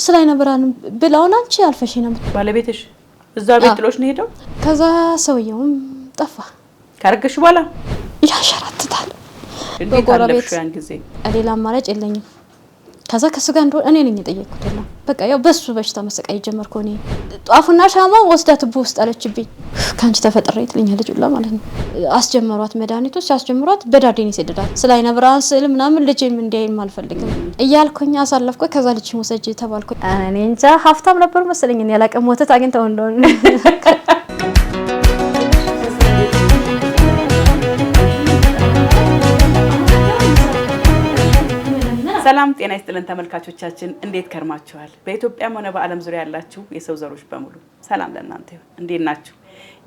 ስላይ ነበራን ብላውና አንቺ አልፈሽ ነው ባለቤትሽ እዛ ቤት ጥሎሽ ነው ሄደው ከዛ ሰውየውም ጠፋ ካረገሽ በኋላ ያሸራትታል እንዴት አለፍሽ ያን ጊዜ ሌላ አማራጭ የለኝም ከዛ ከሱ ጋር እንደው እኔ ነኝ የጠየቅኩት በቃ ያው በሱ በሽታ መሰቃይ ጀመርኩ እኔ ጧፉና ሻማው ወስዳት ቡስ ጣለችብኝ ካንቺ ተፈጥሬ ትልኛለች ሁላ ማለት ነው አስጀመሯት መድኃኒቶች ሲያስጀምሯት በዳዴን ይሰደዳል ስላይ ነብራን ስል ምናምን ልጅም እንዲያይም አልፈልግም እያልኩኝ አሳለፍኩ ከዛ ልጅ ወሰጅ ተባልኩ እኔ እንጃ ሀፍታም ነበር መሰለኝ እኔ ያላቀም ወተት አግኝተው እንደሆነ ሰላም ጤና ይስጥልን ተመልካቾቻችን እንዴት ከርማችኋል በኢትዮጵያም ሆነ በአለም ዙሪያ ያላችሁ የሰው ዘሮች በሙሉ ሰላም ለእናንተ ይሁን እንዴት ናችሁ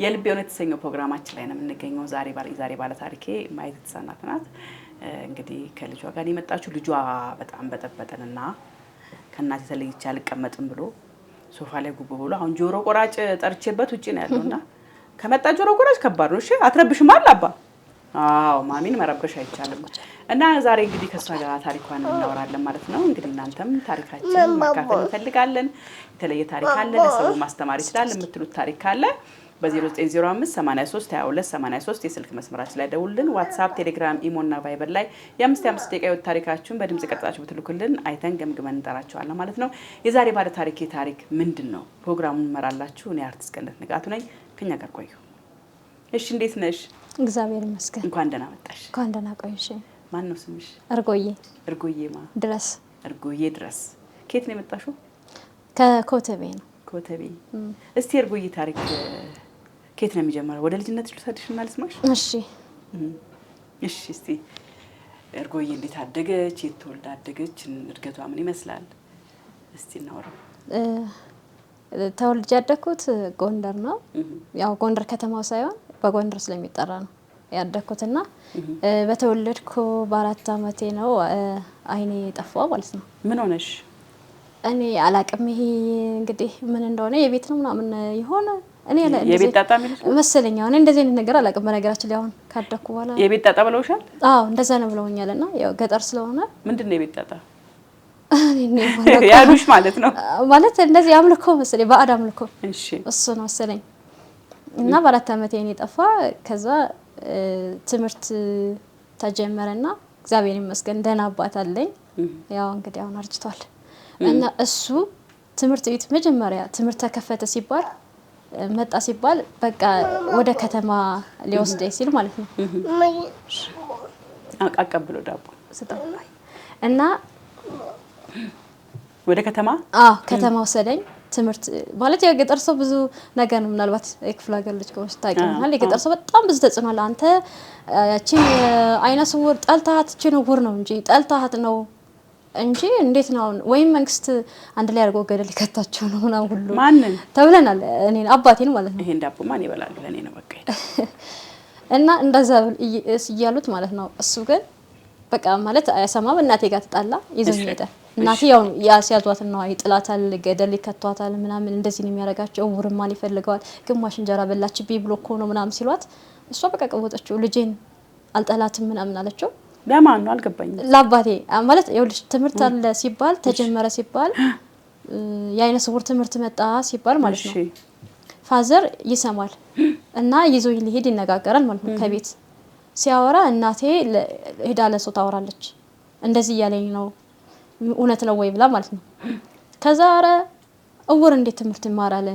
የልብ የሆነ የተሰኘው ፕሮግራማችን ላይ ነው የምንገኘው ዛሬ ባለ ታሪኬ ማየት ተሳናት ናት እንግዲህ ከልጇ ጋር የመጣችሁ ልጇ በጣም በጠበጠንና ከናት ተለይቻ አልቀመጥም ብሎ ሶፋ ላይ ጉብ ብሎ አሁን ጆሮ ቆራጭ ጠርቼበት ውጪ ነው ያለውና ከመጣ ጆሮ ቆራጭ ከባድ ነው እሺ አትረብሽም አላባ አዎ ማሚን መረበሽ አይቻልም እና ዛሬ እንግዲህ ከሷ ጋር ታሪኳን እናወራለን ማለት ነው እንግዲህ እናንተም ታሪካችንን ማካፈል እንፈልጋለን የተለየ ታሪክ አለ ለሰው ማስተማር ይችላል የምትሉት ታሪክ ካለ በ0905 83 22 83 የስልክ መስመራችን ላይ ደውሉልን ዋትስአፕ ቴሌግራም ኢሞና ቫይበር ላይ የ5 ደቂቃ ታሪካችሁን በድምጽ ቀርጻችሁ ብትልኩልን አይተን ገምግመን እንጠራቸዋለን ማለት ነው የዛሬ ባለ ታሪክ ምንድነው ፕሮግራሙን መራላችሁ እኔ አርቲስት ገነት ንጋቱ ነኝ ከኛ ጋር ቆዩ እሺ እንዴት ነሽ እግዚአብሔር ይመስገን እንኳን ደህና መጣሽ እንኳን ደህና ቆይሽ ማን ነው ስምሽ እርጎዬማ እርጎዬ ድረስ ከየት ነው የመጣሽው ከኮተቤ ነው ኮተቤ እስቲ እርጎዬ ታሪክ ከየት ነው የሚጀምረው ወደ ልጅነትሽ ልሰድሽና ልስማሽ እሺ እስቲ እርጎዬ እንዴት አደገች የት ተወልዳ አደገች እድገቷ ምን ይመስላል እስቲ እናወራ ተወልጄ ያደኩት ጎንደር ነው ያው ጎንደር ከተማው ሳይሆን በጎንደር ስለሚጠራ ነው ያደኩትና በተወለድኩ በ4 አመቴ ነው አይኔ ጠፋው ማለት ነው ምን ሆነሽ እኔ አላቅም ይሄ እንግዲህ ምን እንደሆነ የቤት ነው ምናምን ይሆነ እኔ የቤት ጣጣ ምንሽ መሰለኝ አሁን እንደዚህ አይነት ነገር አላቅም በነገራችን ላይ አሁን ካደኩ በኋላ የቤት ጣጣ ብለውሻል አዎ እንደዛ ነው ብለውኛልና ያው ገጠር ስለሆነ ምንድነው የቤት ጣጣ እኔ ያሉሽ ማለት ነው ማለት እንደዚህ አምልኮ መሰለኝ ባዕድ አምልኮ እሺ እሱ ነው መሰለኝ እና በ4 አመቴ እኔ ጠፋ ከዛ ትምህርት ተጀመረና እግዚአብሔር ይመስገን ደህና አባት አለኝ ያው እንግዲህ አሁን አርጅቷል እና እሱ ትምህርት ቤት መጀመሪያ ትምህርት ተከፈተ ሲባል መጣ ሲባል በቃ ወደ ከተማ ሊወስደኝ ሲል ማለት ነው አቀብሎ ዳቦ ስጠባይ እና ወደ ከተማ ከተማ ወሰደኝ ትምህርት ማለት የገጠር ሰው ብዙ ነገር ነው ምናልባት የክፍለ ሀገር ልጅ ከሆነች ታውቂያለሽ የገጠር ሰው በጣም ብዙ ተጽዕኖ አለ አንተ ያቺን አይነ ስውር ጠልታት ነው ነው እንጂ ጠልታት ነው እንጂ እንዴት ነው ወይ መንግስት አንድ ላይ አድርጎ ገደል ይከታቸው ነው እና ሁሉ ማንን ተብለናል እኔ አባቴን ማለት ነው ይሄ ዳቦ ማን ይበላል ለኔ ነው በቃ እና እንደዛ ይያሉት ማለት ነው እሱ ግን በቃ ማለት አይሰማም እናቴ ጋር ተጣላ ይዘኝ ሄደ እናቴ ያው ያሲያዟት ነው አይጥላታል ገደል ይከቷታል ምናምን እንደዚህ ነው የሚያረጋቸው ውርማን ይፈልጋል ግማሽ እንጀራ በላችብኝ ብሎ እኮ ነው ምናምን ሲሏት እሷ በቃ ቀወጠችው ልጄን አልጠላትም ምናምን አለችው ለማን ነው አልገባኝም ለአባቴ ማለት ይኸውልሽ ትምህርት አለ ሲባል ተጀመረ ሲባል የአይነ ስውር ትምህርት መጣ ሲባል ማለት ነው ፋዘር ይሰማል እና ይዞኝ ሊሄድ ይነጋገራል ማለት ነው ከቤት ሲያወራ እናቴ ሄዳ ለሰው ታወራለች እንደዚህ ያለኝ ነው እውነት ነው ወይ ብላ ማለት ነው ከዛ አረ እውር እንዴት ትምህርት ይማራል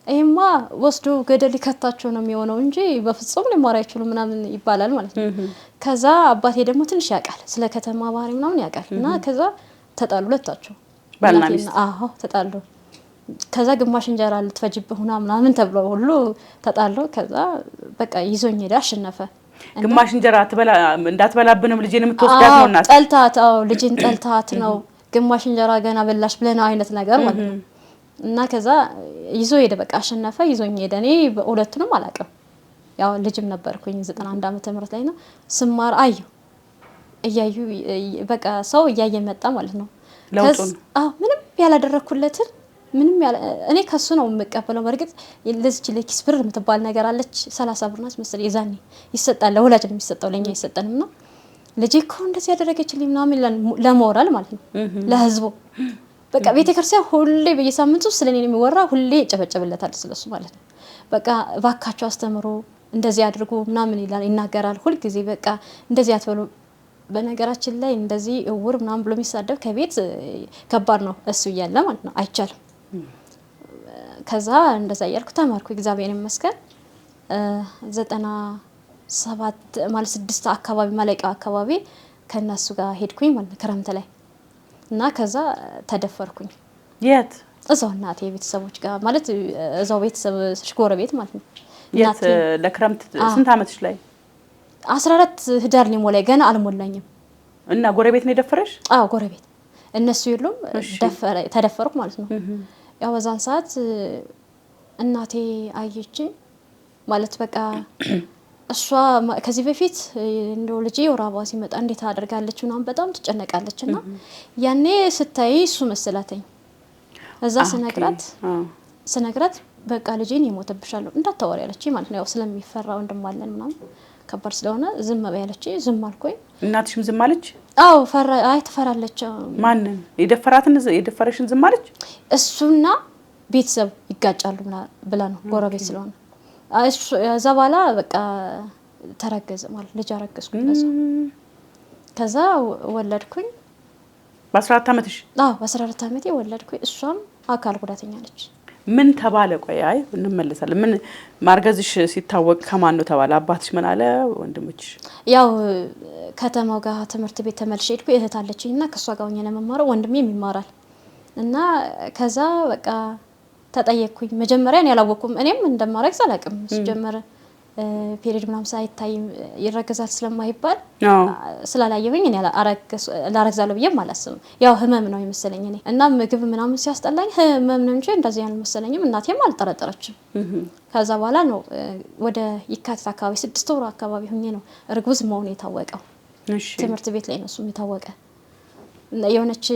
ይሄማ ወስዶ ገደል ይከታቸው ነው የሚሆነው እንጂ በፍጹም ሊማር አይችሉም ምናምን ይባላል ማለት ነው ከዛ አባቴ ደግሞ ትንሽ ያውቃል ስለ ከተማ ባህሪ ምናምን ያውቃል እና ከዛ ተጣሉ ለታቸው ባልናሚስ ተጣሉ ከዛ ግማሽ እንጀራ ልትፈጅብህ ምናምን ተብሎ ሁሉ ተጣሉ ከዛ በቃ ይዞኝ ሄዳ አሸነፈ ግማሽ እንጀራ እንዳትበላብንም ልጄን የምትወስዳት ነው እናት ጠልታት ልጄን ጠልታት ነው ግማሽ እንጀራ ገና በላሽ ብለና አይነት ነገር ማለት ነው እና ከዛ ይዞ ሄደ በቃ አሸነፈ ይዞኝ ሄደ እኔ ሁለቱንም አላቀም ያው ልጅም ነበርኩኝ 91 ዓመተ ምህረት ላይ ነው ስማር እያዩ በቃ ሰው እያየ መጣ ማለት ነው ለውጡን ምንም ያላደረኩለትን ምንም እኔ ከሱ ነው የምቀበለው በርግጥ ለዚህ ለኪስ ብር የምትባል ነገር አለች 30 ብር ናት መሰለኝ ይዛኔ ይሰጣል ለወላጅ ነው የሚሰጠው ለኛ ይሰጠንና ልጄ እኮ እንደዚህ ያደረገችልኝ ምናምን ለሞራል ማለት ነው ለህዝቡ በቃ ቤተክርስቲያን ሁሌ በየሳምንቱ ስለኔ የሚወራ ሁሌ ይጨበጨብለታል ስለሱ ማለት ነው። በቃ ባካቸው አስተምሮ እንደዚህ አድርጉ ምናምን ይናገራል ሁሉ ጊዜ በቃ እንደዚህ አትበሉ። በነገራችን ላይ እንደዚህ እውር ምናምን ብሎ የሚሳደብ ከቤት ከባድ ነው እሱ እያለ ማለት ነው አይቻልም። ከዛ እንደዛ እያልኩ ተማርኩ እግዚአብሔር ይመስገን 97 ማለት 6 አካባቢ ማለቂያው አካባቢ ከነሱ ጋር ሄድኩኝ ማለት ነው ክረምት ላይ እና ከዛ ተደፈርኩኝ። የት? እዛው እናቴ ቤተሰቦች ጋር ማለት እዛው ቤተሰብ ጎረቤት ማለት ነው። የት? ለክረምት ስንት አመትሽ ላይ? 14 ህዳር ነው ሞላይ ገና አልሞላኝም። እና ጎረቤት ነው የደፈረሽ? አዎ ጎረቤት እነሱ የሉም ተደፈርኩ ማለት ነው። ያው በዛን ሰዓት እናቴ አየች ማለት በቃ እሷ ከዚህ በፊት እንደው ልጅ ወራባ ሲመጣ እንዴት አደርጋለች ምናምን በጣም ትጨነቃለችና ያኔ ስታይ እሱ መስላተኝ እዛ ስነግራት በቃ ልጄን ይሞተብሻለሁ እንዳታወሪ ያለችኝ ማለት ነው። ያው ስለሚፈራ ወንድማለን ምናምን ከባድ ስለሆነ ዝም በይ ያለችኝ ዝም አልኩኝ። እናትሽም ዝም አለች? አዎ ፈራ አይ ትፈራለች። ማንን የደፈረሽን ዝም አለች? እሱና ቤተሰብ ይጋጫሉ ብላ ነው ጎረቤት ስለሆነ እዛ በኋላ በቃ ተረገዘ ማለት ልጅ አረገዝኩኝ። ከዛ ወለድኩኝ በ14 አመትሽ? አዎ በ14 አመቴ ወለድኩኝ። እሷም አካል ጉዳተኛ ነች። ምን ተባለ? ቆይ አይ እንመለሳለን። ምን ማርገዝሽ ሲታወቅ ከማን ነው ተባለ? አባትሽ ምን አለ? ወንድሞችሽ? ያው ከተማው ጋር ትምህርት ቤት ተመልሼ ሄድኩ። እህት አለችኝና ከሷ ጋር ሆኜ ነው የምማረው። ወንድሜም ይማራል እና ከዛ በቃ ተጠየቅኩኝ። መጀመሪያ እኔ አላወኩም። እኔም እንደማረግዝ አላውቅም። ሲጀመር ፔሪድ ምናምን ሳይታይ ይረገዛል ስለማይባል ስላላየሁኝ እኔ ላረግዛለሁ ብዬም አላስብም። ያው ህመም ነው የመሰለኝ እኔ እና ምግብ ምናምን ሲያስጠላኝ ህመም ነው እንጂ እንደዚህ ያልመሰለኝም። እናቴም አልጠረጠረችም። ከዛ በኋላ ነው ወደ የካቲት አካባቢ 6 ወር አካባቢ ሆኜ ነው እርጉዝ መሆን የታወቀው። ትምህርት ቤት ላይ ነው እሱም የታወቀ። የሆነች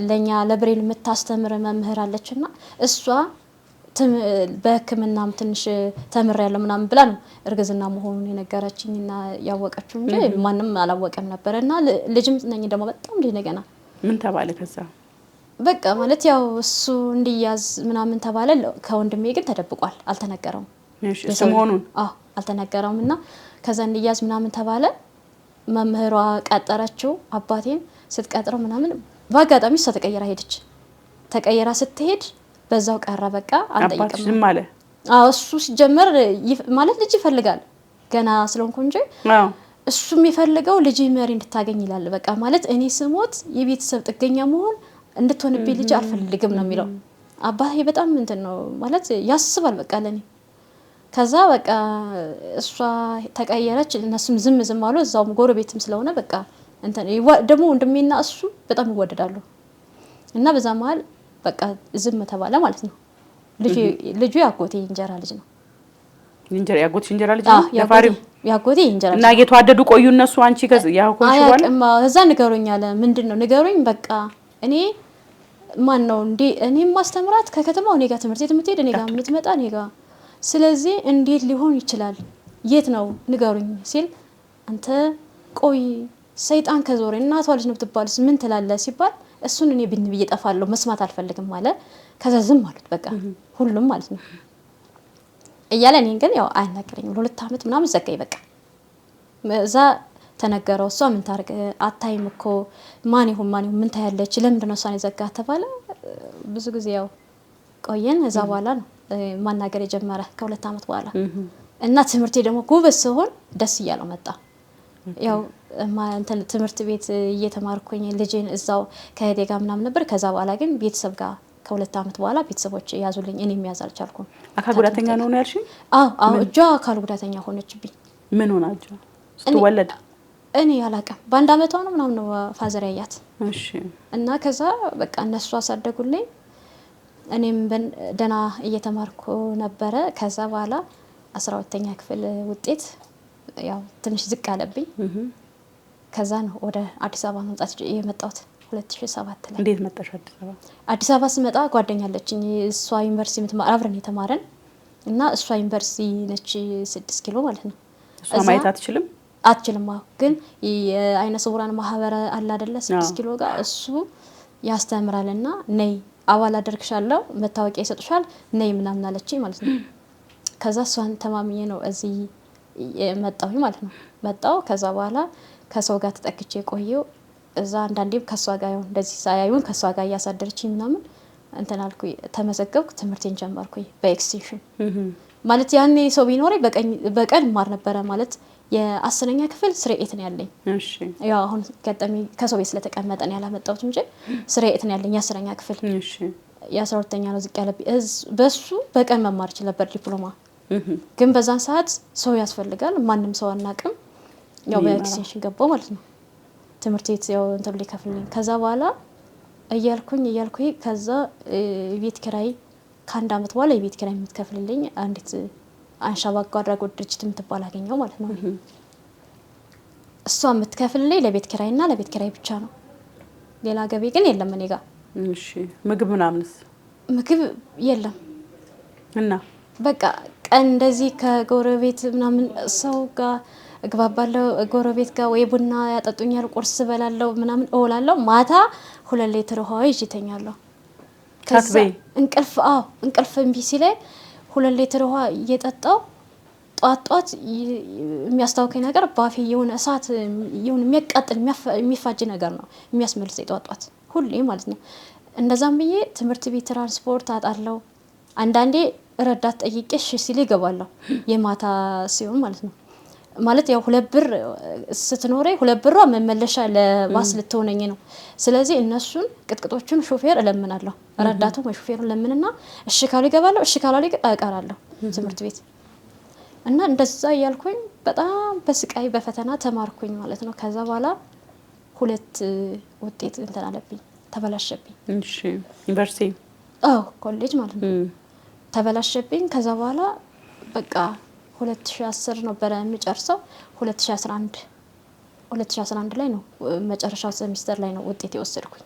ለኛ ለብሬን የምታስተምር መምህር አለችና እሷ በህክምናም ትንሽ ተምሬያለሁ ምናምን ብላ ነው እርግዝና መሆኑን የነገረችኝና ያወቀችው እንጂ ማንም አላወቀም ነበርና ልጅም ነኝ ደግሞ በጣም ልጅ ነገና ምን ተባለ? ከዛ በቃ ማለት ያው እሱ እንዲያዝ ምናምን ተባለ። ከወንድሜ ግን ተደብቋል፣ አልተነገረውም። እሱ መሆኑን አልተነገረውምና ከዛ እንዲያዝ ምናምን ተባለ። መምህሯ ቀጠረችው አባቴን ስትቀጥረው ምናምን በአጋጣሚ እሷ ተቀየራ ሄደች። ተቀየራ ስትሄድ በዛው ቀረ። በቃ አንጠይቅም ዝም አለ። አዎ እሱ ሲጀመር ማለት ልጅ ይፈልጋል ገና ስለሆንኩ እንጂ እሱም ይፈልገው ልጅ መሪ እንድታገኝ ይላል። በቃ ማለት እኔ ስሞት የቤተሰብ ጥገኛ መሆን እንድትሆንብኝ ልጅ አልፈልግም ነው የሚለው። አባቴ በጣም እንትን ነው ማለት ያስባል በቃ ለኔ። ከዛ በቃ እሷ ተቀየረች፣ እነሱም ዝም አሉ። እዛው ጎረቤትም ስለሆነ በቃ እንትን ደግሞ ወንድሜና እሱ በጣም ይወደዳሉ እና በዛ መሀል በቃ ዝም ተባለ ማለት ነው። ልጁ ያጎቴ እንጀራ ልጅ ነው። ያጎቴ እንጀራ ልጅ ነው ያፋሪው ያጎቴ እንጀራ እና እየተዋደዱ ቆዩ እነሱ። አንቺ ያው ኮንሽዋል እዛ ንገሩኝ አለ። ምንድነው ንገሩኝ በቃ እኔ ማን ነው እንዴ እኔ ማስተምራት ከከተማው እኔ ጋር ትምህርት ቤት የምትሄድ እኔ ጋር የምትመጣ እኔ ጋር፣ ስለዚህ እንዴት ሊሆን ይችላል? የት ነው ንገሩኝ ሲል አንተ ቆይ ሰይጣን ከዞረ እናቷ ልጅ ነው ብትባልስ ምን ትላለህ ሲባል እሱን እኔ ብን ብዬ ጠፋለሁ መስማት አልፈልግም አለ። ከዛ ዝም አሉት በቃ ሁሉም ማለት ነው እያለ እኔን ግን ያው አይናገረኝም። ለ2 አመት ምናምን ዘጋኝ በቃ። እዛ ተነገረው። እሷ ምን ታርግ አታይም እኮ ማን ይሁን ምን ታያለች ለምንድን ነው እሷን የዘጋ ተባለ። ብዙ ጊዜ ያው ቆየን። እዛ በኋላ ነው ማናገር የጀመረ ከ2 አመት በኋላ እና ትምህርቴ ደግሞ ጎበዝ ሲሆን ደስ እያለው መጣ። ያው ትምህርት ቤት እየተማርኩኝ ልጄን እዛው ከሄዴ ጋር ምናምን ነበር። ከዛ በኋላ ግን ቤተሰብ ጋር ከ2 አመት በኋላ ቤተሰቦች ያዙልኝ። እኔ የሚያዝ አልቻልኩም። አካል ጉዳተኛ ነው ያልሽኝ? አዎ እጇ አካል ጉዳተኛ ሆነችብኝ። ምን ሆነ እጇ ስትወለድ? እኔ አላውቅም። በ1 አመቷ ነው ምናምን ነው ፋዘር ያያት። እሺ። እና ከዛ በቃ እነሱ አሳደጉልኝ። እኔም ደና እየተማርኩ ነበረ። ከዛ በኋላ 12ኛ ክፍል ውጤት ያው ትንሽ ዝቅ አለብኝ። ከዛ ነው ወደ አዲስ አበባ መምጣት የመጣሁት 2007 ላይ። እንዴት መጣሽ አዲስ አበባ? አዲስ አበባ ስመጣ ጓደኛለችኝ እሷ ዩኒቨርሲቲ አብረን የተማረን እና እሷ ዩኒቨርሲቲ ነች 6 ኪሎ ማለት ነው። እሷ ማየት አትችልም? አትችልም። ግን የአይነ ስውራን ማህበር አለ አይደለ 6 ኪሎ ጋር እሱ ያስተምራልና ነይ አባል አደርግሻለሁ መታወቂያ ይሰጥሻል ነይ ምናምን አለችኝ ማለት ነው። ከዛ እሷን ተማምኜ ነው እዚህ መጣሁ ማለት ነው። መጣሁ ከዛ በኋላ ከሰው ጋር ተጠግቼ ቆየው። እዛ አንዳንዴም ከሷ ጋር ይሁን እንደዚህ ሳያዩን ከሷ ጋር እያሳደረችኝ ምናምን እንትን አልኩኝ። ተመዘገብኩ፣ ትምህርቴን ጀመርኩኝ በኤክስቴንሽን ማለት ያኔ ሰው ቢኖረኝ በቀን ማር ነበረ ማለት የ10ኛ ክፍል ስርኤት ነው ያለኝ። እሺ ያው አሁን ገጠሚ ከሰው ቤት ስለተቀመጠ ነው ያላመጣሁት እንጂ ስርኤት ነው ያለኝ የ10ኛ ክፍል። እሺ የ12ኛ ነው ዝቅ ያለብኝ። በሱ በቀን መማር ይችል ነበር ዲፕሎማ። ግን በዛን ሰዓት ሰው ያስፈልጋል፣ ማንም ሰው አናቅም። ያው በኤክስቴንሽን ገባው ማለት ነው። ትምህርት ቤት ያው እንትን ሊከፍልልኝ ከዛ በኋላ እያልኩኝ ከዛ ቤት ኪራይ ከአንድ አመት በኋላ የቤት ኪራይ የምትከፍልልኝ አንዲት አንሻ በጎ አድራጎት ድርጅት የምትባል አገኘው ማለት ነው። እሷ የምትከፍልልኝ ለቤት ኪራይና ለቤት ኪራይ ብቻ ነው። ሌላ ገቢ ግን የለም እኔ ጋር። እሺ ምግብ ምናምንስ? ምግብ የለም እና በቃ ቀን እንደዚህ ከጎረቤት ምናምን ሰው ጋር እግባባለሁ። ጎረቤት ጋር ወይ ቡና ያጠጡኛል፣ ቁርስ በላለሁ ምናምን እውላለሁ። ማታ 2 ሊትር ውሃ ይዤ እተኛለሁ። ከዛ እንቅልፍ እምቢ ሲለኝ 2 ሊትር ውሃ እየጠጣው ጧት የሚያስታውከኝ ነገር ባፌ የሆነ እሳት የሆነ የሚያቃጥል የሚፋጅ ነገር ነው የሚያስመልሰኝ ጧት ሁሌ ማለት ነው። እንደዛም ብዬ ትምህርት ቤት ትራንስፖርት አጣለሁ። አንዳንዴ ረዳት ጠይቄ እሺ ሲል ይገባለሁ የማታ ሲሆን ማለት ነው። ማለት ያው 2 ብር ስትኖረኝ 2 ብሯ መመለሻ ለባስ ልትሆነኝ ነው። ስለዚህ እነሱን ቅጥቅጦቹን ሾፌር እለምናለሁ፣ ረዳቱ ወይ ሾፌሩን ለምንና እሺ ካሉ ይገባለሁ፣ እሺ ካሉ እቀራለሁ ትምህርት ቤት። እና እንደዛ እያልኩኝ በጣም በስቃይ በፈተና ተማርኩኝ ማለት ነው። ከዛ በኋላ 2 ውጤት እንትን አለብኝ፣ ተበላሸብኝ። እሺ ዩኒቨርሲቲ ኮሌጅ ማለት ነው ተበላሸብኝ። ከዛ በኋላ በቃ 2010 ነበረ የምጨርሰው። 2011 ላይ ነው መጨረሻው ሴሚስተር ላይ ነው ውጤት የወሰድኩኝ።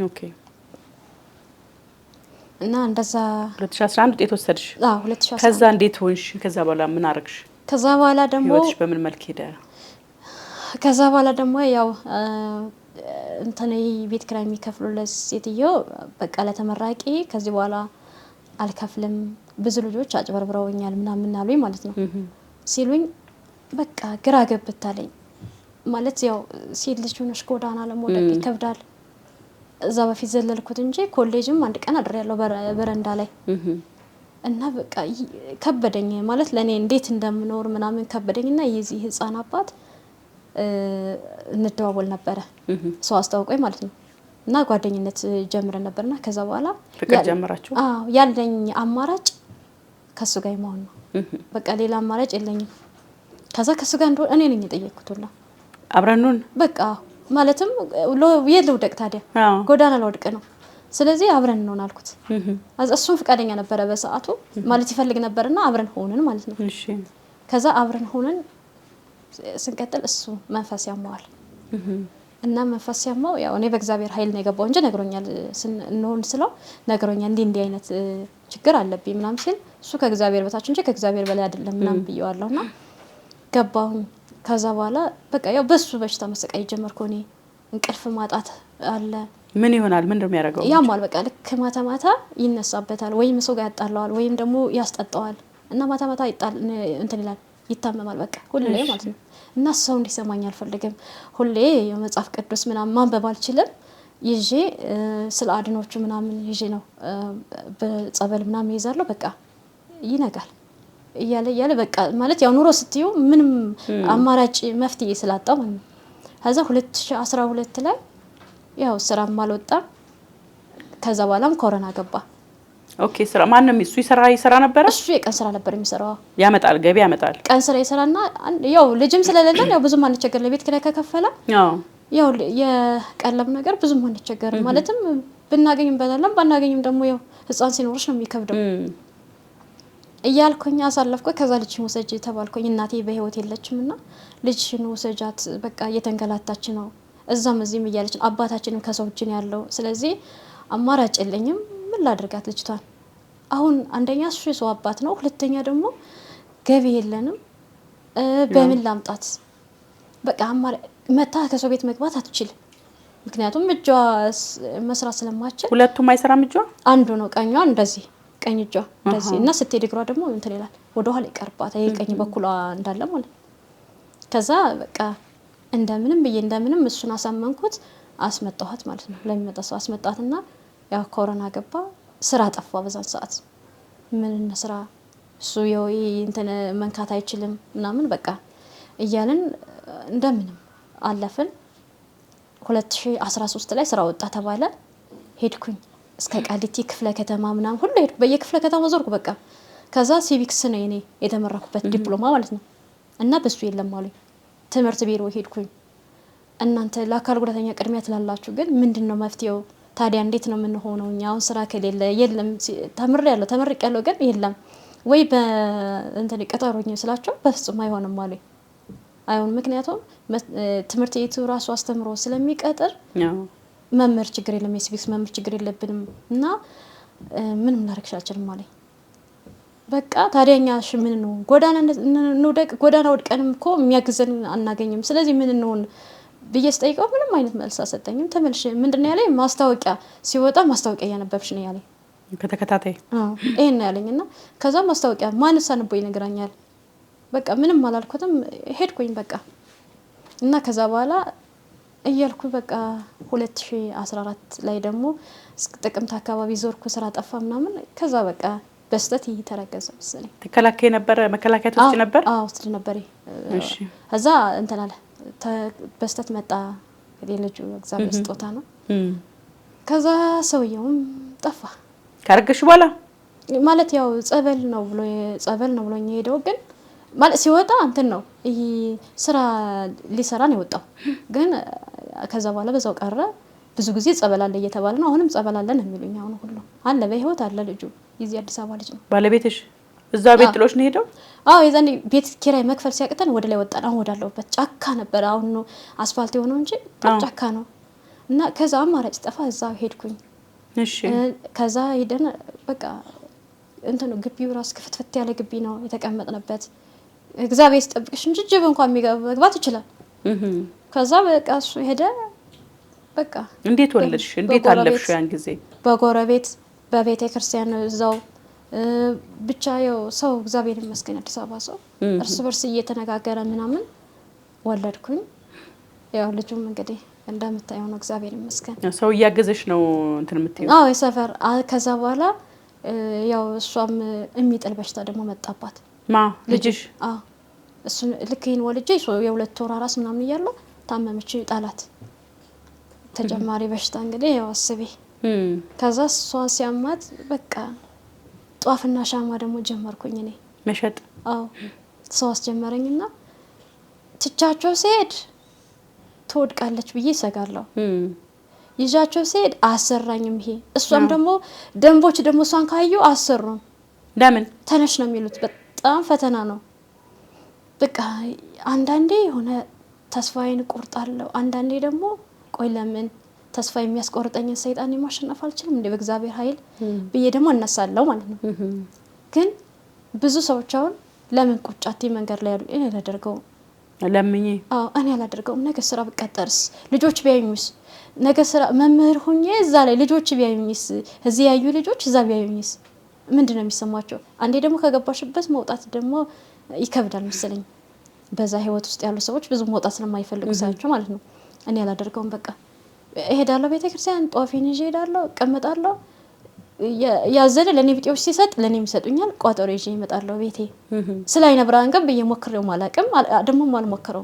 ኦኬ እና እንደዛ 2011 ውጤት ወሰድሽ? 2011። ከዛ እንዴት ሆንሽ? ከዛ በኋላ ምን አረግሽ? ከዛ በኋላ ደግሞ ህይወትሽ በምን መልክ ሄደ? ከዛ በኋላ ደግሞ ያው እንትን ቤት ኪራይ የሚከፍሉለት ሴትዮ በቃ ለተመራቂ ከዚህ በኋላ አልከፍልም፣ ብዙ ልጆች አጭበርብረውኛል ምናምን አሉኝ ማለት ነው። ሲሉኝ በቃ ግራ ገብታለኝ ማለት ያው ሴት ልጅ ሆነሽ ጎዳና ለመውደቅ ይከብዳል። እዛ በፊት ዘለልኩት እንጂ ኮሌጅም አንድ ቀን አድሬያለሁ በረንዳ ላይ እና በቃ ከበደኝ ማለት ለኔ እንዴት እንደምኖር ምናምን ከበደኝና የዚህ ህፃን አባት እንደዋወል ነበረ ሰው አስተዋውቆኝ ማለት ነው። እና ጓደኝነት ጀምረን ነበርና ከዛ በኋላ ፍቅር ጀመራችሁ? ያለኝ አማራጭ ከሱ ጋር መሆን ነው። በቃ ሌላ አማራጭ የለኝም። ከዛ ከሱ ጋር እንደሆነ እኔ ነኝ የጠየቅኩት። አብረኑን በቃ ማለትም የልውደቅ ታዲያ ጎዳና ለወድቅ ነው። ስለዚህ አብረን ነው አልኩት። እሱም ፍቃደኛ ነበረ በሰዓቱ ማለት ይፈልግ ነበርና አብረን ሆነን ማለት ነው። እሺ ከዛ አብረን ሆነን ስንቀጥል እሱ መንፈስ ያመዋል እና መንፈስ ያመው ያው እኔ በእግዚአብሔር ኃይል ነው የገባው እንጂ ነግሮኛል እንሆን ስለው ነግሮኛል እንዲህ አይነት ችግር አለብኝ ምናምን ሲል እሱ ከእግዚአብሔር በታች እንጂ ከእግዚአብሔር በላይ አይደለም ምናምን ብየዋለሁና ገባሁኝ። ከዛ በኋላ በቃ ያው በሱ በሽታ መሰቃይ ጀመርኩ። እኔ እንቅልፍ ማጣት አለ። ምን ይሆናል? ምን እንደሚያደርገው ያማል። በቃ ልክ ማታ ማታ ይነሳበታል፣ ወይም ሰው ጋር ያጣላዋል፣ ወይም ደግሞ ያስጠጣዋል እና ማታ ማታ እንትን ይላል፣ ይታመማል በቃ ሁሌ ማለት ነው። እና ሰው እንዲሰማኝ አልፈልግም። ሁሌ የመጽሐፍ ቅዱስ ምናምን ማንበብ አልችልም። ይዤ ስለ አድኖቹ ምናምን ይዤ ነው በጸበል ምናምን ይዛለሁ። በቃ ይነጋል እያለ በቃ ማለት ያው ኑሮ ስትዩ ምንም አማራጭ መፍትሄ ስላጣው ማለት ነው። ከዛ 2012 ላይ ያው ስራም አልወጣም። ከዛ በኋላም ኮሮና ገባ። ኦኬ ስራ ማንንም እሱ ይሰራ ነበር። እሱ የቀን ስራ ነበር የሚሰራው። ያመጣል ገቢ ያመጣል። ቀን ስራ ይሰራና ያው ልጅም ስለሌለን ያው ብዙም አንቸገር። ለቤት ኪራይ ከከፈለ ያው የቀለብ ነገር ብዙም አንቸገር። ማለትም ብናገኝም በላለም ባናገኝም ደግሞ ያው ህፃን ሲኖርሽ ነው የሚከብደው እያልኩኝ አሳለፍኩ። ከዛ ልጅሽን ወሰጂ ተባልኩኝ። እናቴ በህይወት የለችምና ልጅሽን ወሰጃት በቃ እየተንገላታች ነው እዛም እዚህም እያለች ነው። አባታችንም ከሰው እጅ ነው ያለው። ስለዚህ አማራጭ የለኝም። ምን ላድርጋት ልጅቷን? አሁን አንደኛ እሱ የሰው አባት ነው፣ ሁለተኛ ደግሞ ገቢ የለንም። በምን ላምጣት? በቃ መታ ከሰው ቤት መግባት አትችልም። ምክንያቱም እጇ መስራት ስለማትችል ሁለቱም አይሰራም እጇ አንዱ ነው ቀኟ እንደዚህ ቀኝ እጇ እንደዚህ እና ስትሄድ እግሯ ደግሞ እንትን ይላል ወደ ኋላ ይቀርባታ ይሄ ቀኝ በኩሏ እንዳለ ማለት ከዛ በቃ እንደምንም እሱን አሳመንኩት አስመጣኋት ማለት ነው ለሚመጣ ሰው አስመጣትና ያው ኮሮና ገባ ስራ ጠፋ በዛን ሰዓት ምን እንስራ እሱ የውይ እንትን መንካት አይችልም ምናምን በቃ እያልን እንደምንም አለፍን 2013 ላይ ስራ ወጣ ተባለ ሄድኩኝ እስከ ቃሊቲ ክፍለ ከተማ ምናምን ሁሉ ሄድኩ በየክፍለ ከተማ ዞርኩ በቃ ከዛ ሲቪክስ ነው እኔ የተመረኩበት ዲፕሎማ ማለት ነው እና በሱ የለም አሉኝ ትምህርት ቢሮ ሄድኩኝ እናንተ ለአካል ጉዳተኛ ቅድሚያ ትላላችሁ ግን ምንድነው መፍትሄው ታዲያ እንዴት ነው ምን ሆነው እኛውን ስራ ከሌለ የለም ተመርቄያለሁ ግን የለም ወይ በእንትን ቀጠሮኝ ስላቸው በፍጹም አይሆንም አሉኝ አይሆን ምክንያቱም ትምህርት ቤቱ ራሱ አስተምሮ ስለሚቀጥር መምህር ችግር የለም የሲቪክስ መምህር ችግር የለብንም እና ምንም ላደርግሽ አልችልም አለኝ በቃ ታዲያኛሽ ምን ነው ጎዳና ወድቀንም እኮ የሚያግዘን አናገኝም ስለዚህ ምን ነው በየስጠይቀው ምንም አይነት መልስ አሰጠኝም ተመልሽ ምንድነው ያለኝ ማስታወቂያ ሲወጣ ማስታወቂያ ያነበብሽ ነው ያለኝ ከተከታታይ ይሄን ነው ያለኝና ከዛ ማስታወቂያ ማንስ አንቦ ይነግራኛል በቃ ምንም አላልኩትም ሄድኩኝ በቃ እና ከዛ በኋላ እያልኩ በቃ 2014 ላይ ደግሞ ጥቅምት አካባቢ ዞርኩ ስራ ጠፋ ምናምን ከዛ በቃ በስተት ይተረገዘ መሰለኝ ተከላካይ ነበር መከላካይ ውስጥ ነበር ውስጥ ነበር እሺ ከዛ እንትን አለ በስተት መጣ ለልጁ እግዚአብሔር ስጦታ ነው ከዛ ሰውየውም ጠፋ ካርገሽ በኋላ ማለት ያው ጸበል ነው ብሎኝ ሄደው ግን ማለት ሲወጣ እንትን ነው ይሄ ስራ ሊሰራ ነው የወጣው ግን ከዛ በኋላ በዛው ቀረ ብዙ ጊዜ ጸበል አለ እየተባለ ነው አሁንም ጸበል አለ ነው የሚሉኝ አሁን ሁሉ አለ በህይወት አለ ልጁ እዚህ አዲስ አበባ ልጅ ነው ባለቤትሽ እዛው ቤት ጥሎሽ ነው ሄደው የዛኔ ቤት ኪራይ መክፈል ሲያቅተን ወደ ላይ ወጣን አሁን ወዳለውበት ጫካ ነበር አሁን ነው አስፋልት የሆነው እንጂ ጫካ ነው እና ከዛ አማራጭ ጠፋ እዛው ሄድኩኝ እሺ ከዛ ሄደን በቃ እንትን ግቢው ራስ ክፍትፍት ያለ ግቢ ነው የተቀመጥንበት እግዚአብሔር ይስጠብቅሽ እንጂ ጅብ እንኳን መግባት ይችላል ከዛ በቃ እሱ ሄደ በቃ እንዴት ወለድሽ እንዴት አለፍሽ ያን ጊዜ በጎረቤት በቤተ ክርስቲያን እዛው ብቻ ያው ሰው እግዚአብሔር ይመስገን አዲስ አበባ ሰው እርስ በርስ እየተነጋገረ ምናምን ወለድኩኝ ያው ልጁም እንግዲህ እንደምታየው ነው እግዚአብሔር ይመስገን ሰው ያገዘሽ ነው እንትን የምትይው የሰፈር ከዛ በኋላ ያው እሷም የሚጥል በሽታ ደግሞ መጣባት ልጅሽ እሱ ልክ ይሄን ወልጄ የሁለት ወር አራስ ምናምን እያለው ታመመች ጣላት ተጨማሪ በሽታ እንግዲህ ያው አስቤ ከዛ እሷ ሲያማት በቃ ጧፍና ሻማ ደግሞ ጀመርኩኝ እኔ መሸጥ ሰው አስጀመረኝና ትቻቸው ሲሄድ ትወድቃለች ብዬ ሰጋለሁ ይዛቸው ሲሄድ አሰራኝም ይሄ እሷም ደግሞ ደንቦች ደግሞ እሷን ካዩ አሰሩም ለምን ተነሽ ነው የሚሉት በጣም ፈተና ነው በቃ አንዳንዴ የሆነ ተስፋዬን ቆርጣለሁ አንዳንዴ ደግሞ ቆይ ለምን ተስፋ የሚያስቆርጠኝ ሰይጣን ማሸነፍ አልችልም እንደ በእግዚአብሔር ኃይል ብዬ ደግሞ እነሳለሁ ማለት ነው ግን ብዙ ሰዎች አሁን ለምን ቁጫቴ መንገድ ላይ ያሉ እኔ አላደርገው ለምኜ እኔ አላደርገው ነገ ስራ ብቀጠርስ ልጆች ቢያዩኝስ ነገ ስራ መምህር ሆኜ እዛ ላይ ልጆች ቢያዩኝስ እዚህ ያዩ ልጆች እዛ ቢያዩኝስ ምንድነው የሚሰማቸው አንዴ ደግሞ ከገባሽበት መውጣት ደግሞ ይከብዳል መሰለኝ በዛ ህይወት ውስጥ ያሉ ሰዎች ብዙ መውጣት ስለማይፈልጉ ሳይሆን ማለት ነው እኔ አላደርገውም በቃ እሄዳለሁ ቤተክርስቲያን ጧፊን ይዤ እሄዳለሁ እቀመጣለሁ ያዘለ ለኔ ቢጤዎች ሲሰጥ ለኔም ይሰጡኛል ቋጠሮ ይዤ እመጣለሁ ቤቴ ስላይነ ብራን ግን በየሞክረው ማላቀም ደግሞ ማልሞክረው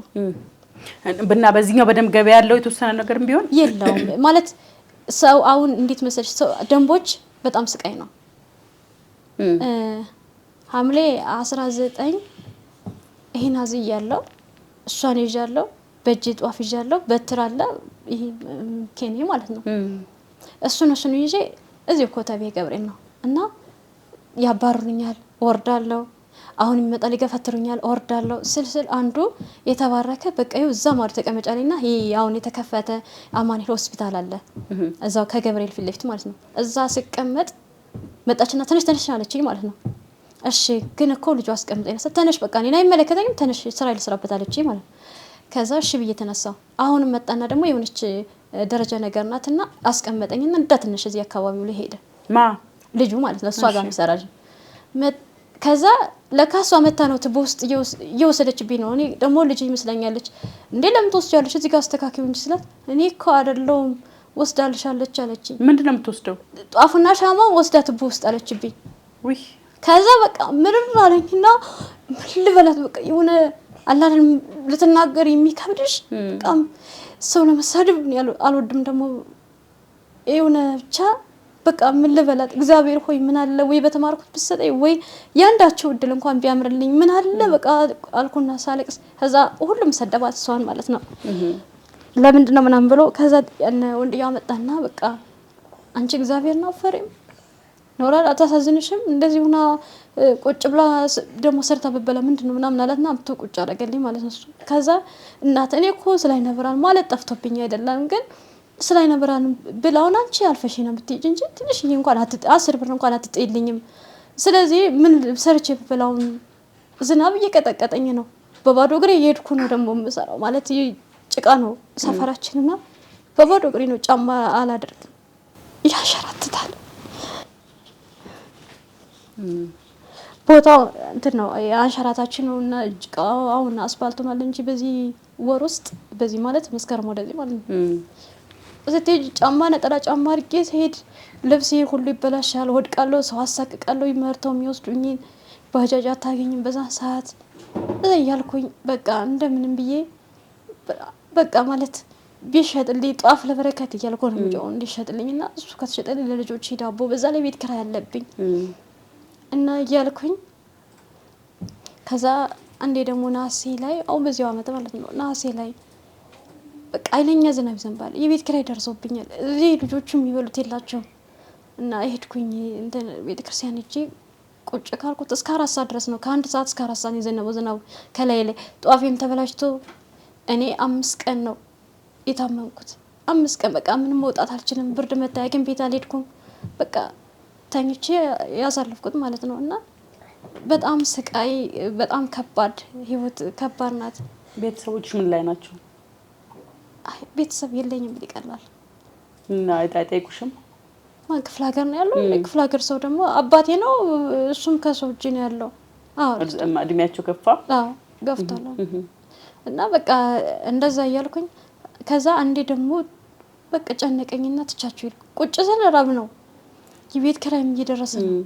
በና በዚህኛው በደም ገበያ ያለው የተወሰነ ነገርም ቢሆን የለውም ማለት ሰው አሁን እንዴት መሰለሽ ሰው ደንቦች በጣም ስቃይ ነው ሐምሌ 19 ይሄን አዚ ያለው እሷን ይዣለሁ በእጅ ጧፍ ይዣለሁ በትር አለ ይሄ ኬኔ ማለት ነው እሱን ይዤ እዚህ ኮተቤ ገብርኤል ነው እና ያባሩኛል ወርዳለሁ አሁን ይመጣል ይገፈትሩኛል ወርዳለሁ ስልስል አንዱ የተባረከ በቃ ይው እዛ ማር ተቀመጫለና ይሄ አሁን የተከፈተ አማኑኤል ሆስፒታል አለ እዛው ከገብርኤል ፊት ለፊት ማለት ነው እዛ ሲቀመጥ መጣችና ተነሽ አለችኝ ማለት ነው እሺ ግን እኮ ልጅ አስቀምጠኝ ተነሽ በቃ እኔ አይመለከተኝም ተነሽ ስራ ልስራበት አለችኝ ማለት ከዛ እሺ ብዬ ተነሳው አሁን መጣና ደግሞ የሆነች ደረጃ ነገር ናትና አስቀመጠኝና እንደትንሽ እዚህ አካባቢው ላይ ሄደ ልጁ ማለት ነው እሷ ጋር መሰራጅ ከዛ ለካሷ መታ ነው ትቦ ውስጥ እየወሰደችብኝ ነው እኔ ደግሞ ልጅ ይመስለኛለች እንዴ ለምን ትወስጃለሽ እዚህ ጋር አስተካክዩ እንጂ ስላት እኔ እኮ አይደለም ወስዳልሻለች አለችኝ ምንድነው የምትወስደው ጧፉና ሻማው ወስዳ ትቦ ውስጥ አለችብኝ ውይ ከዛ በቃ ምንም አለኝና ምን ልበላት በቃ የሆነ አላለም ልትናገር የሚከብድሽ በቃ ሰው ለመሳደብ አልወድም ደግሞ የሆነ ብቻ በቃ ምን ልበላት እግዚአብሔር ሆይ ምን አለ ወይ በተማርኩት ብሰጠኝ ወይ ያንዳቸው እድል እንኳን ቢያምርልኝ ምን አለ በቃ አልኩና ሳለቅስ ከዛ ሁሉም ሰደባት እሷን ማለት ነው ለምንድነው ምናምን ብሎ ከዛ ወንድያው መጣና በቃ አንቺ እግዚአብሔር ነው ፈሪም ኖራ አታሳዝንሽም እንደዚህ ሆና ቁጭ ብላ ደሞ ሰርታ በበላ ምንድነው ምናምን አላትና አብቶ ቁጭ አደረገልኝ ማለት ነው ከዛ እናት እኔ እኮ ስላይ ነበራን ማለት ጠፍቶብኝ አይደለም ግን ስላይ ነበራን ብላውና አንቺ አልፈሽ ነው ብትይ እንጂ ትንሽ እንኳን 10 ብር እንኳን አትጥይልኝም ስለዚህ ምን ሰርቼ በበላውን ዝናብ እየቀጠቀጠኝ ነው በባዶ እግሬ እየሄድኩ ነው ደሞ የምሰራው ማለት ጭቃ ነው ሰፈራችንና በባዶ እግሬ ነው ጫማ አላደርግም ያሸራትታል ቦታው እንትን ነው አንሸራታችን ነውና ጭቃውና አስፋልቱ ማለት እንጂ በዚህ ወር ውስጥ በዚህ ማለት መስከረም ወደዚህ ማለት ነው እዚህ ጫማ ነጠላ ጫማ አድርጌ ሲሄድ ልብሴ ሁሉ ይበላሻል ወድቃለሁ ሰው አሳቅቃለሁ ይመርተው የሚወስዱኝ ባጃጅ አታገኝም በዛ ሰዓት እያልኩኝ በቃ እንደምንም ብዬ በቃ ማለት ቢሸጥልኝ ጧፍ ለበረከት እያልኩ ነው እንጀው እንዲሸጥልኝና እሱ ከተሸጠልኝ ለልጆች ዳቦ በዛ ላይ ቤት ክራይ አለብኝ እና እያልኩኝ ከዛ አንዴ ደግሞ ናሴ ላይ አው በዚያው አመት ማለት ነው ናሴ ላይ በቃ አይለኛ ዝናብ ይዘንባል የቤት ክራይ ደርሶብኛል እዚህ ልጆቹም ይበሉት የላቸው እና እሄድኩኝ እንደ ቤተ ክርስቲያን እጂ ቁጭ ካልኩት እስከ 4 ሰዓት ድረስ ነው ከ1 ሰዓት እስከ 4 ሰዓት የዘነበው ዝናብ ከላይ ላይ ጧፌም ተበላሽቶ እኔ 5 ቀን ነው የታመምኩት 5 ቀን በቃ ምንም መውጣት አልችልም ብርድ መታ ግን ቤት አልሄድኩም በቃ ታኝቼ ያሳለፍኩት ማለት ነው እና በጣም ስቃይ በጣም ከባድ ህይወት ከባድ ናት ቤተሰቦች ምን ላይ ናቸው አይ ቤተሰብ የለኝም ይቀርላል እና አይጣይቁሽም ማን ክፍለ ሀገር ነው ያለው ክፍለ ሀገር ሰው ደግሞ አባቴ ነው እሱም ከሰው እጅ ነው ያለው አዎ እድሜያቸው ገፋ አዎ ገፍቷል እና በቃ እንደዛ እያልኩኝ ከዛ አንዴ ደግሞ በቃ ጨነቀኝና ተቻችሁ ቁጭ ስለራብ ነው የቤት ክራይም እየደረሰ ነው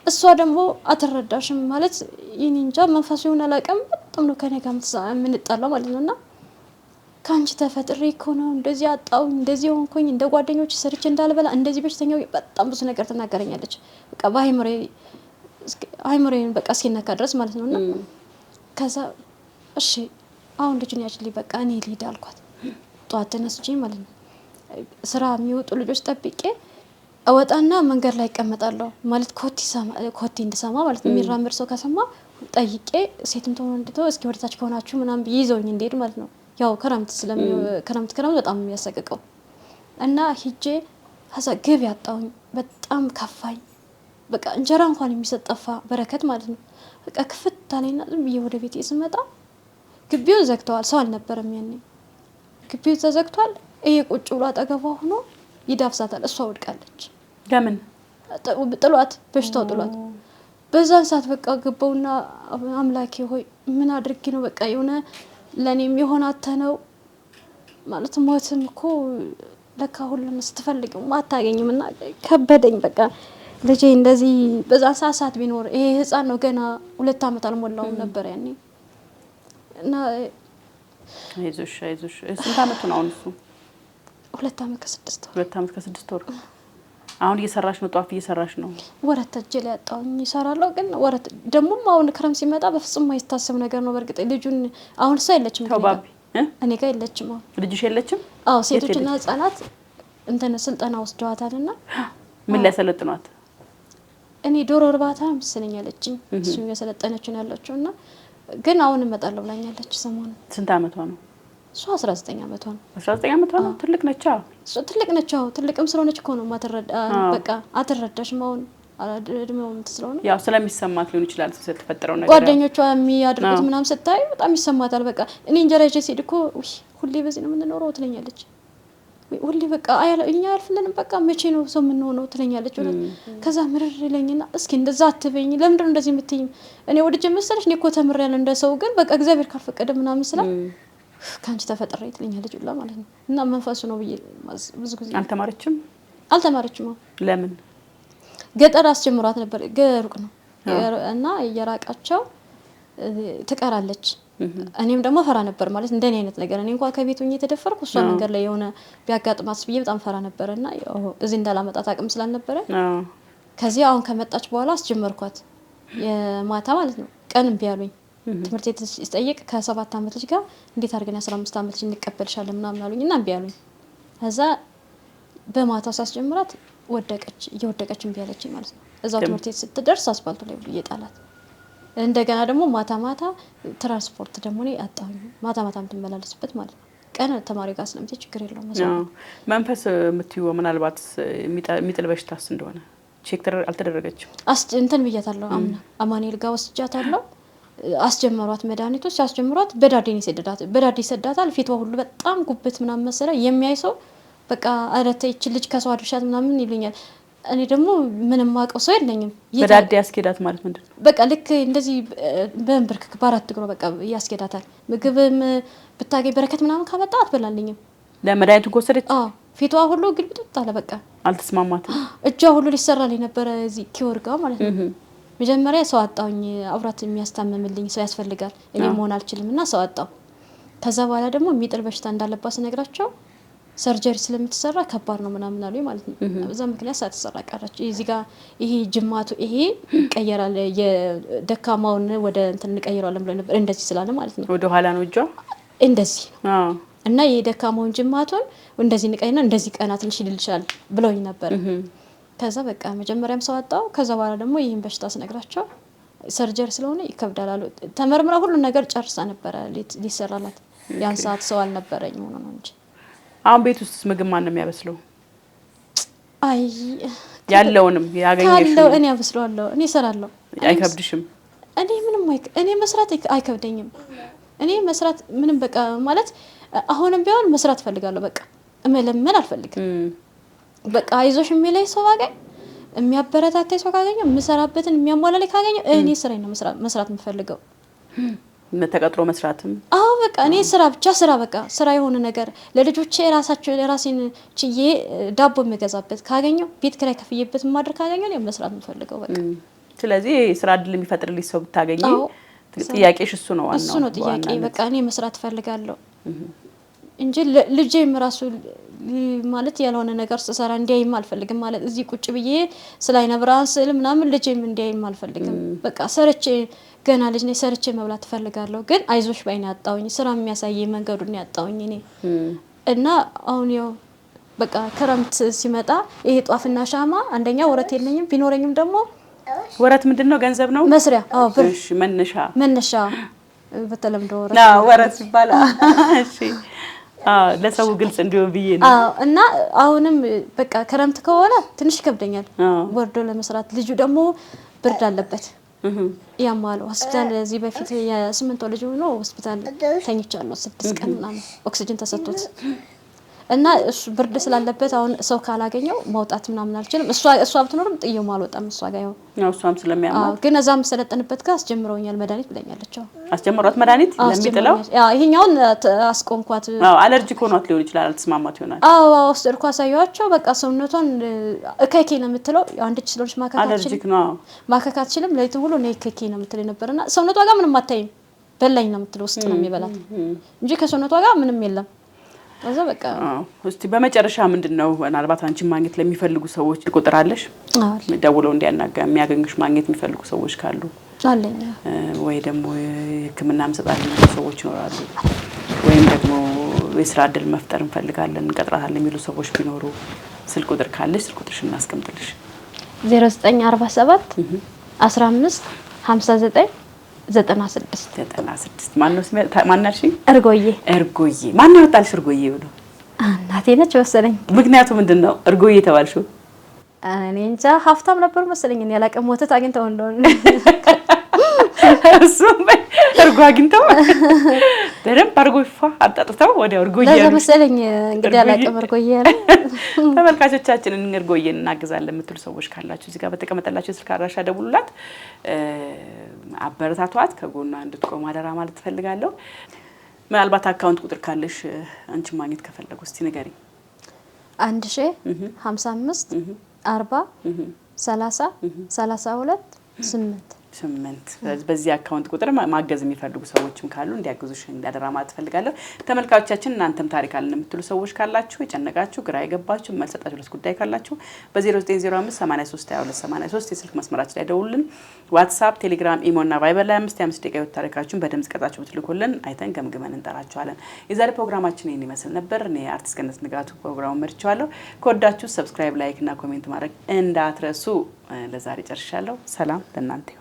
እሷ ደግሞ አትረዳሽም ማለት ይንንጃ መንፈሱን አላቀም በጣም ነው ከኔ ጋር ምንጣላው ማለት ነውና ካንቺ ተፈጥሬ ኮኖ እንደዚህ አጣው እንደዚህ ሆንኩኝ እንደ ጓደኞች ሰርች እንዳልበላ እንደዚህ በሽተኛው በጣም ብዙ ነገር ተናገረኛለች በቃ ባይምሬን በቃ ሲነካ ድረስ ማለት ነውና ከዛ እሺ አሁን ልጅን ያችልኝ በቃ እኔ ልሂድ አልኳት ጧት ተነስቼ ማለት ነው ስራ የሚወጡ ልጆች ጠብቄ አወጣና መንገድ ላይ እቀመጣለሁ ማለት ኮቲ እንድሰማ ማለት የሚራመድ ሰው ከሰማ ጠይቄ ሴትም ተወንድተው እስኪ ወደታች ከሆናችሁ ምናምን ይዘውኝ እንደሄድ ማለት ነው ያው ክረምት በጣም የሚያሰቅቀው እና ሂጄ ሀሳብ ያጣውኝ በጣም ከፋኝ በቃ እንጀራ እንኳን የሚሰጠፋ በረከት ማለት ነው በቃ ክፍት አለኝና ዝም ብዬ ወደ ቤቴ ስመጣ ግቢውን ዘግተዋል ሰው አልነበረም ያኔ ግቢው ተዘግቷል ይሄ ቁጭ ብሎ አጠገቧ ሆኖ ይዳፍሳታል እሷ ወድቃለች ለምን ጥሏት በሽታው ጥሏት በዛን ሰዓት በቃ ገባውና አምላኬ ሆይ ምን አድርጊ ነው በቃ የሆነ ለኔም የሆነ አተነው ማለት ሞትም እኮ ለካ ሁሉም ስትፈልጊው ማታገኝምና ከበደኝ በቃ ልጄ እንደዚህ በዛን ሰዓት ቢኖር ይሄ ህፃን ነው ገና 2 አመት አልሞላውም ነበር ያኔ እና አይዞሽ ስንት አመት ነው አሁን እሱ 2 አመት ከ6 ወር 2 አመት ከ6 ወር አሁን እየሰራሽ ነው ጧፍ እየሰራሽ ነው ወረት እጅል ያጣውኝ ይሰራለው ግን ወረት ደግሞ አሁን ክረም ሲመጣ በፍጹም ማይታሰብ ነገር ነው በርግጥ ልጁን አሁን ሰው የለችም ተባቢ እኔ ጋር የለችም ልጅሽ የለችም አዎ ሴቶችና ህፃናት እንተነ ስልጠና ወስደዋታልና ምን ላይ ሰለጥኗት እኔ ዶሮ እርባታ መስለኛለችኝ እሱ የሰለጠነችው ያለችውና ግን አሁን እመጣለሁ ብላኛለች ሰሞኑን ስንት አመቷ ነው እሷ 19 አመቷ ነው 19 አመቷ ነው ትልቅ ነች እሱ ትልቅ ነች ትልቅም ስለሆነች እኮ ነው ማተረዳ በቃ አትረዳሽም አሁን እድሜው ስለሆነ ያው ስለሚሰማት ሊሆን ይችላል ስለተፈጠረው ነገር ጓደኞቿ የሚያደርጉት ምናም ስታይ በጣም ይሰማታል በቃ እኔ እንጀራ ይዤ ሲድ እኮ ሁሌ በዚህ ነው የምንኖረው ትለኛለች ሁሌ በቃ እኛ አልፍልንም በቃ መቼ ነው ሰው ምን ሆነው ትለኛለች ወለ ከዛ ምርር ይለኝና እስኪ እንደዛ አትበይኝ ለምንድን ነው እንደዚህ የምትይኝ እኔ ወድጄ መሰለሽ እኔ እኮ ተምሬያለሁ እንደ ሰው ግን በቃ እግዚአብሔር ካልፈቀደ ምናምን ስላ ካንቺ ተፈጥሬ ትለኛለች ሁላ ማለት ነው እና መንፈሱ ነው ብዬ ብዙ ጊዜ አልተማረችም ለምን ገጠር አስጀምሯት ነበር ገሩቅ ነው እና እየራቃቸው ትቀራለች እኔም ደግሞ ፈራ ነበር ማለት እንደኔ አይነት ነገር እኔ እንኳን ከቤት ሆኜ ተደፈርኩ እሷ ነገር ላይ የሆነ ቢያጋጥማት ብዬ በጣም ፈራ ነበርና እዚህ እንዳላመጣት አቅም ስላልነበረ ከዚህ አሁን ከመጣች በኋላ አስጀመርኳት የማታ ማለት ነው ቀንም ቢያሉኝ ትምህርት ቤት ሲጠይቅ ከ7 አመት ልጅ ጋር እንዴት አድርገን 15 አመት ልጅ እንቀበልሻለን ምናምን አሉኝና ቢያሉኝ ከዛ በማታው ሳስጀምራት እየወደቀች ቢያለች ማለት ነው እዛው ትምህርት ቤት ስትደርስ አስፋልቱ ላይ ብዬ ጣላት እንደገና ደግሞ ማታ ትራንስፖርት ደግሞ ነው አጣኝ ማታ የምትመላለስበት ማለት ነው ቀን ተማሪ ጋር ስለምትይ ችግር የለውም መንፈስ የምትይው ምናልባት የሚጥል በሽታስ እንደሆነ ቼክ አልተደረገችም እንትን ብያታለሁ አማኑኤል ጋር ወስጃታለሁ አስጀመሯት መድኃኒቶች ሲያስጀምሯት በዳዴ ሰዳታል ፊቷ ሁሉ በጣም ጉበት ምናምን መሰለ የሚያይ ሰው በቃ አረተ እቺ ልጅ ከሰው አድርሻት ምናምን ይሉኛል እኔ ደግሞ ምንም ማቀው ሰው የለኝም በዳዴ ያስኬዳት ማለት ምንድነው በቃ ልክ እንደዚህ በእንብርክክ ባራት ግሮ በቃ ያስኬዳታል ምግብም ብታገኝ በረከት ምናምን ካመጣ አትበላልኝም ለመድኃኒቱ ወሰደች ፊቷ ሁሉ ግልብጥ አለ በቃ አልተስማማትም እጇ ሁሉ ሊሰራል የነበረ እዚህ ኪወርጋ ማለት ነው መጀመሪያ ሰው አጣውኝ አብራት የሚያስታምምልኝ ሰው ያስፈልጋል እኔ መሆን አልችልምና ሰው አጣው ከዛ በኋላ ደግሞ የሚጥል በሽታ እንዳለባት ነግራቸው ሰርጀሪ ስለምትሰራ ከባድ ነው ምናምን አሉኝ ማለት ነው በዛ ምክንያት ሳትሰራ ቀረች እዚህ ጋር ይሄ ጅማቱ ይሄ ቀየራለ የደካማውን ወደ እንትን እንቀይራለን ብሎ ነበር እንደዚህ ስላለ ማለት ነው ወደ ኋላ ነው እጇ እንደዚህ እና የደካማውን ጅማቱን እንደዚህ እንቀይና እንደዚህ ቀና ትንሽ ይልልሻል ብለውኝ ነበር ከዛ በቃ መጀመሪያም ሰው አጣው ከዛ በኋላ ደግሞ ይሄን በሽታ ስነግራቸው ሰርጀሪ ስለሆነ ይከብዳል አሉ ተመርምራ ሁሉ ነገር ጨርሳ ነበር ሊሰራላት ያን ሰዓት ሰው አልነበረኝ ሆኖ ነው እንጂ አሁን ቤት ውስጥ ምግብ ማን ነው የሚያበስለው አይ ያለውንም ያገኘሽው እኔ አበስለዋለሁ እኔ እሰራለሁ አይከብድሽም እኔ መስራት አይከብደኝም እኔ መስራት ምንም በቃ ማለት አሁንም ቢሆን መስራት ፈልጋለሁ በቃ እመለመን አልፈልግም በቃ አይዞሽ የሚለኝ ሰው ባገኝ የሚያበረታታኝ ሰው ካገኘ መስራበትን የሚያሟላልኝ ካገኘ እኔ ስራዬን ነው መስራት የምፈልገው ተቀጥሮ መስራትም በቃ እኔ ስራ በቃ ስራ የሆነ ነገር ለልጆቼ ራሴን ችዬ ዳቦ የምገዛበት ካገኘው ቤት ኪራይ ከፍዬበት ማድረግ ካገኘው ነው መስራት የምፈልገው በቃ ስለዚህ ስራ እድል የሚፈጥርልኝ ሰው ብታገኝ ጥያቄሽ እሱ ነው ዋናው እሱ ነው ጥያቄ በቃ እኔ መስራት ፈልጋለሁ እንጂ ልጄም ራሱ ማለት ያልሆነ ነገር ሰራ እንዲያይም አልፈልግም ማለት እዚህ ቁጭ ብዬ ስላይነ ብራን ስል ምናምን ልጄም እንዲያይም አልፈልግም በቃ ሰርቼ ገና ልጅ ነኝ ሰርቼ መብላት ፈልጋለሁ ግን አይዞሽ ባይና ያጣውኝ ስራ የሚያሳይ መንገዱን ያጣውኝ እኔ እና አሁን ያው በቃ ክረምት ሲመጣ ይሄ ጧፍና ሻማ አንደኛ ወረት የለኝም ቢኖረኝም ደግሞ ወረት ምንድነው ገንዘብ ነው መስሪያ እሺ መነሻ በተለምዶ ወረት ይባላል እሺ ለሰው ግልጽ እንዲሆን ብዬ ነው እና አሁንም በቃ ክረምት ከሆነ ትንሽ ይከብደኛል ወርዶ ለመስራት ልጁ ደግሞ ብርድ አለበት ያማለው ሆስፒታል እዚህ በፊት የ8 ልጅ ሆኖ ሆስፒታል ተኝቻለሁ 6 ቀን ምናምን ኦክሲጅን ተሰጥቶት እና እሱ ብርድ ስላለበት አሁን ሰው ካላገኘው ማውጣት ምናምን አልችልም እሷ ብትኖርም ጥየው ማልወጣም እሷ ጋር ያው እሷም ስለሚያማው ግን እዛም ስለጠንበት ጋር አስጀምረውኛል መድኃኒት ብለኛለች አስጀምሯት መድኃኒት ለሚጥለው ይሄኛውን አስቆምኳት አለርጂክ ሆኗት ሊሆን ይችላል አልተስማማት ይሆናል ወስደርኳ ሳይዋቸው በቃ ሰውነቷን እከኬ ነው የምትለው አንድ እቺ ስለሆነች አለርጂክ ነው ማከካት አትችልም ለይቱ ሁሉ ነው እከኬ ነው የምትለው ነበርና ሰውነቷ ጋር ምንም አታይም በላኝ ነው የምትለው ውስጥ ነው የሚበላት እንጂ ከሰውነቷ ጋር ምንም የለም አዛ በቃ እስቲ በመጨረሻ ምንድነው ምናልባት አንቺ ማግኘት ለሚፈልጉ ሰዎች ቁጥር አለሽ ደውለው እንዲያናጋ የሚያገኙሽ ማግኘት የሚፈልጉ ሰዎች ካሉ አለኝ ወይ ደግሞ ህክምና መስጠታለን ሰዎች ይኖራሉ ወይም ደግሞ የስራ እድል መፍጠር እንፈልጋለን እንቀጥራታለን የሚሉ ሰዎች ቢኖሩ ስልክ ቁጥር ካለሽ ስልክ ቁጥርሽ እናስቀምጥልሽ 0947 15 59 96 ማናልሽ እርጎዬ ማን ያወጣልሽ እርጎዬ ብሎ እናቴ ነች መሰለኝ ምክንያቱ ምንድነው እርጎዬ ተባልሽው እኔ እንጃ ሀብታም ነበር መሰለኝ እኔ ያላቀም ወተት አግኝተው እንደሆነ እሱ እርጎ አግኝተው በደንብ አድርጎ ይፋ አጣጥተው ወዲያው እርጎዬ ለዛ መሰለኝ እንግዲህ አላውቅም እርጎዬ ተመልካቾቻችንን እርጎዬን እናግዛለን የምትሉ ሰዎች ካላችሁ እዚህ ጋር በተቀመጠላችሁ ስልክ አድራሻ ደውሉላት፣ አበረታቷት፣ ከጎኗ እንድትቆም አደራ ማለት ፈልጋለሁ። ምናልባት አካውንት ቁጥር ካለሽ አንቺ ማግኘት ከፈለጉ እስቲ ንገሪ። 1055 40 30 32 8 በዚህ አካውንት ቁጥር ማገዝ የሚፈልጉ ሰዎችም ካሉ እንዲያግዙሽ እንዳደራ ማለት ፈልጋለሁ። ተመልካቾቻችን እናንተም ታሪክ አለን የምትሉ ሰዎች ካላችሁ የጨነቃችሁ ግራ የገባችሁ መልሰጣችሁስ ጉዳይ ካላችሁ በ0905 83 22 83 የስልክ መስመራችን ላይ ደውሉልን። ዋትስአፕ፣ ቴሌግራም፣ ኢሞ እና ቫይበር ላይ 5 ደቂቃ ታሪካችሁን በድምጽ ቀጣችሁ ብትልኩልን አይተን ገምግመን እንጠራችኋለን። የዛሬ ፕሮግራማችን ይሄን ይመስል ነበር። እኔ አርቲስት ገነት ንጋቱ ፕሮግራሙን መርቻለሁ። ከወዳችሁ ሰብስክራይብ፣ ላይክ እና ኮሜንት ማድረግ እንዳትረሱ። ለዛሬ ጨርሻለሁ። ሰላም ለእናንተ።